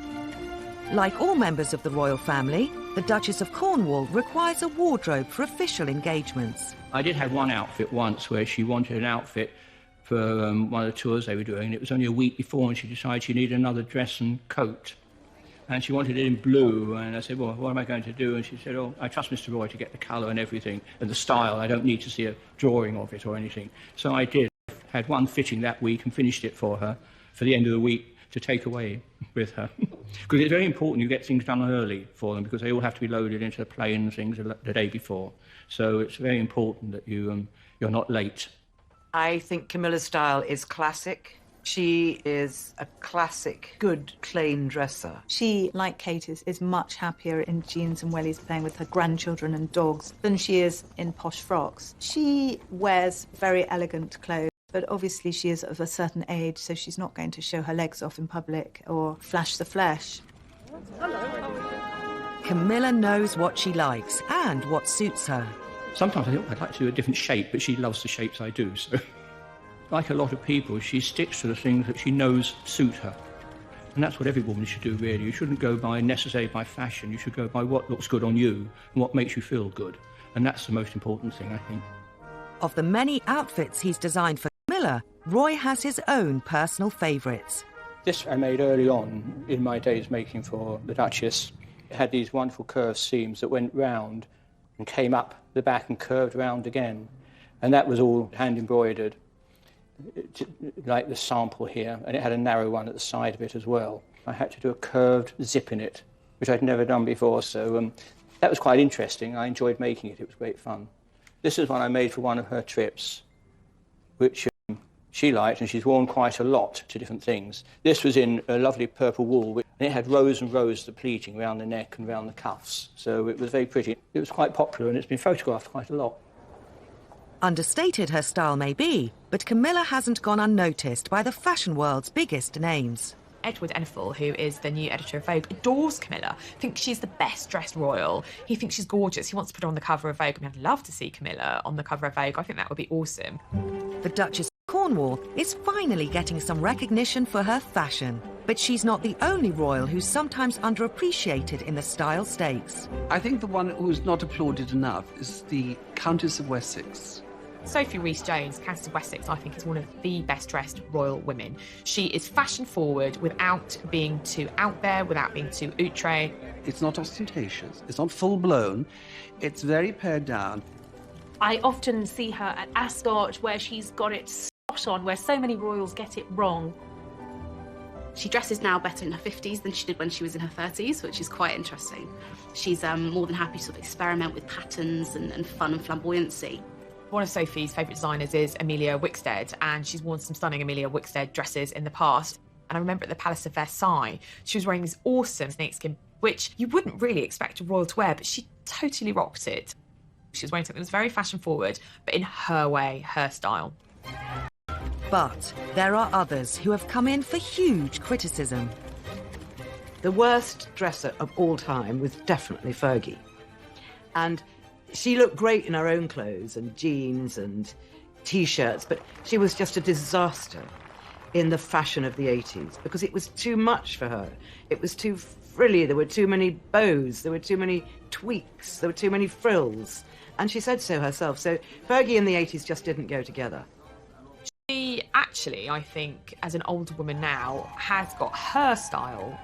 Like all members of the royal family, the Duchess of Cornwall requires a wardrobe for official engagements. I did have one outfit once where she wanted an outfit for one of the tours they were doing, and it was only a week before, and she decided she needed another dress and coat. And she wanted it in blue, and I said, well, what am I going to do? And she said, oh, I trust Mr. Roy to get the colour and everything, and the style. I don't need to see a drawing of it or anything. So I did. Had one fitting that week and finished it for her for the end of the week to take away with her. Because it's very important you get things done early for them, because they all have to be loaded into the plane and things the day before. So it's very important that you're not late. I think Camilla's style is classic. She is a classic, good, plain dresser. She, like Kate, is much happier in jeans and wellies playing with her grandchildren and dogs than she is in posh frocks. She wears very elegant clothes, but obviously she is of a certain age, so she's not going to show her legs off in public or flash the flesh. Camilla knows what she likes and what suits her. Sometimes I think I'd like to do a different shape, but she loves the shapes I do, so... Like a lot of people, she sticks to the things that she knows suit her. And that's what every woman should do, really. You shouldn't go necessarily by fashion. You should go by what looks good on you and what makes you feel good. And that's the most important thing, I think. Of the many outfits he's designed for Camilla, Roy has his own personal favourites. This I made early on in my days making for the Duchess. It had these wonderful curved seams that went round and came up the back and curved round again. And that was all hand embroidered, like the sample here, and it had a narrow one at the side of it as well. I had to do a curved zip in it, which I'd never done before, so that was quite interesting. I enjoyed making it. It was great fun. This is one I made for one of her trips, which she liked, and she's worn quite a lot to different things. This was in a lovely purple wool, and it had rows and rows of pleating around the neck and around the cuffs, so it was very pretty. It was quite popular, and it's been photographed quite a lot. Understated her style may be, but Camilla hasn't gone unnoticed by the fashion world's biggest names. Edward Enfield, who is the new editor of Vogue, adores Camilla, thinks she's the best dressed royal. He thinks she's gorgeous. He wants to put her on the cover of Vogue. I mean, I'd love to see Camilla on the cover of Vogue. I think that would be awesome. The Duchess of Cornwall is finally getting some recognition for her fashion. But she's not the only royal who's sometimes underappreciated in the style stakes. I think the one who's not applauded enough is the Countess of Wessex. Sophie Rhys-Jones, Countess of Wessex, I think is one of the best dressed royal women. She is fashion forward without being too out there, without being too outre. It's not ostentatious, it's not full blown, it's very pared down. I often see her at Ascot where she's got it spot on, where so many royals get it wrong. She dresses now better in her 50s than she did when she was in her 30s, which is quite interesting. She's more than happy to sort of experiment with patterns and fun and flamboyancy. One of Sophie's favourite designers is Amelia Wickstead, and she's worn some stunning Amelia Wickstead dresses in the past. And I remember at the Palace of Versailles, she was wearing these awesome snakeskin, which you wouldn't really expect a royal to wear, but she totally rocked it. She was wearing something that was very fashion forward, but in her way, her style. But there are others who have come in for huge criticism. The worst dresser of all time was definitely Fergie. And she looked great in her own clothes and jeans and T-shirts, but she was just a disaster in the fashion of the 80s because it was too much for her. It was too frilly, there were too many bows, there were too many tweaks, there were too many frills. And she said so herself. So Fergie in the 80s just didn't go together. She actually, I think, as an older woman now, has got her style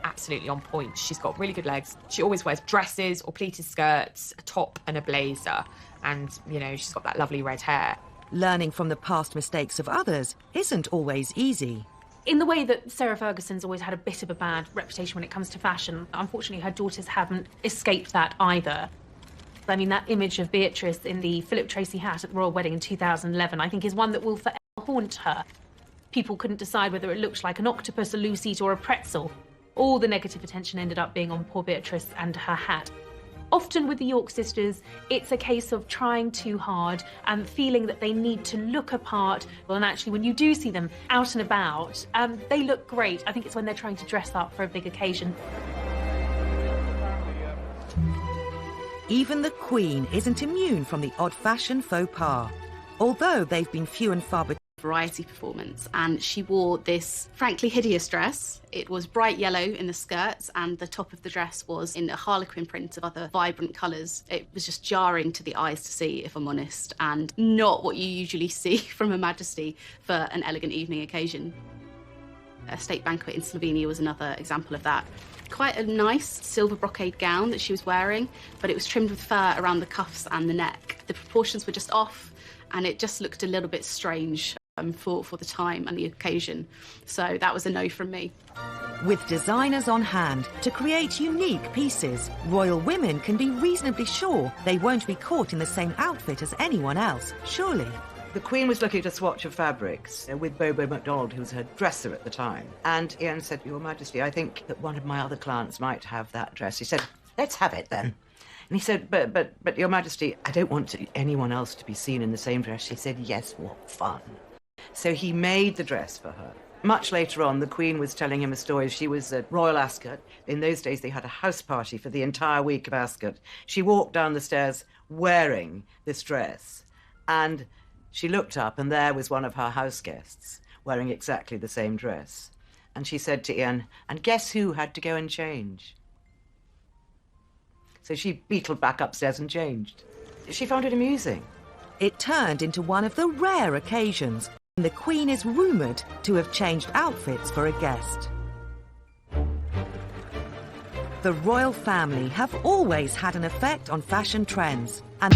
absolutely on point. She's got really good legs. She always wears dresses or pleated skirts, a top and a blazer. And, you know, she's got that lovely red hair. Learning from the past mistakes of others isn't always easy. In the way that Sarah Ferguson's always had a bit of a bad reputation when it comes to fashion, unfortunately her daughters haven't escaped that either. I mean, that image of Beatrice in the Philip Tracy hat at the royal wedding in 2011, I think is one that will forever haunt her. People couldn't decide whether it looked like an octopus, a loose eat or a pretzel. All the negative attention ended up being on poor Beatrice and her hat. Often with the York sisters, it's a case of trying too hard and feeling that they need to look apart. Well, and actually, when you do see them out and about, they look great. I think it's when they're trying to dress up for a big occasion. Even the Queen isn't immune from the odd fashion faux pas, although they've been few and far between. Variety performance, and she wore this frankly hideous dress. It was bright yellow in the skirts and the top of the dress was in a harlequin print of other vibrant colours. It was just jarring to the eyes to see, if I'm honest, and not what you usually see from Her Majesty for an elegant evening occasion. A state banquet in Slovenia was another example of that. Quite a nice silver brocade gown that she was wearing, but it was trimmed with fur around the cuffs and the neck. The proportions were just off and it just looked a little bit strange for the time and the occasion. So that was a no from me. With designers on hand to create unique pieces, royal women can be reasonably sure they won't be caught in the same outfit as anyone else, surely. The Queen was looking at a swatch of fabrics with Bobo MacDonald, who was her dresser at the time. And Ian said, Your Majesty, I think that one of my other clients might have that dress. He said, let's have it then. And he said, but Your Majesty, I don't want anyone else to be seen in the same dress. She said, yes, what fun. So he made the dress for her. Much later on, the Queen was telling him a story. She was at Royal Ascot. In those days, they had a house party for the entire week of Ascot. She walked down the stairs wearing this dress. And she looked up, and there was one of her house guests wearing exactly the same dress. And she said to Ian, and guess who had to go and change? So she beetled back upstairs and changed. She found it amusing. It turned into one of the rare occasions when the Queen is rumoured to have changed outfits for a guest. The royal family have always had an effect on fashion trends, and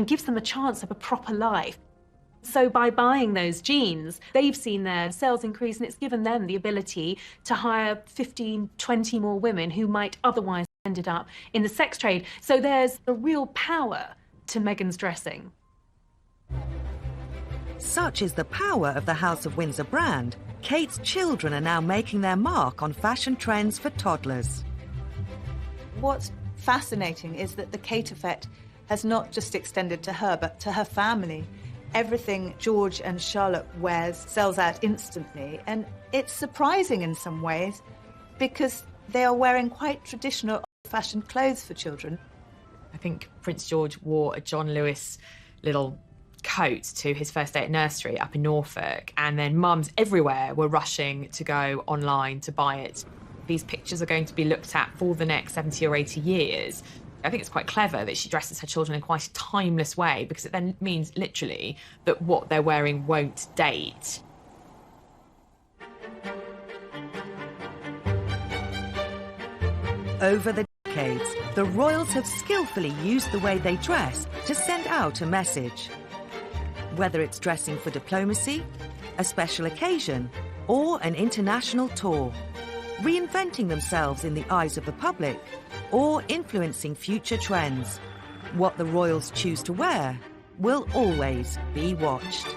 gives them a chance of a proper life. So by buying those jeans, they've seen their sales increase, and it's given them the ability to hire 15, 20 more women who might otherwise have ended up in the sex trade. So there's a real power to Meghan's dressing. Such is the power of the House of Windsor brand, Kate's children are now making their mark on fashion trends for toddlers. What's fascinating is that the Kate effect has not just extended to her, but to her family. Everything George and Charlotte wears sells out instantly, and it's surprising in some ways because they are wearing quite traditional old-fashioned clothes for children. I think Prince George wore a John Lewis little coat to his first day at nursery up in Norfolk, and then mums everywhere were rushing to go online to buy it. These pictures are going to be looked at for the next 70 or 80 years. I think it's quite clever that she dresses her children in quite a timeless way, because it then means literally that what they're wearing won't date. Over the decades, the royals have skillfully used the way they dress to send out a message. Whether it's dressing for diplomacy, a special occasion, or an international tour, reinventing themselves in the eyes of the public, or influencing future trends, what the royals choose to wear will always be watched.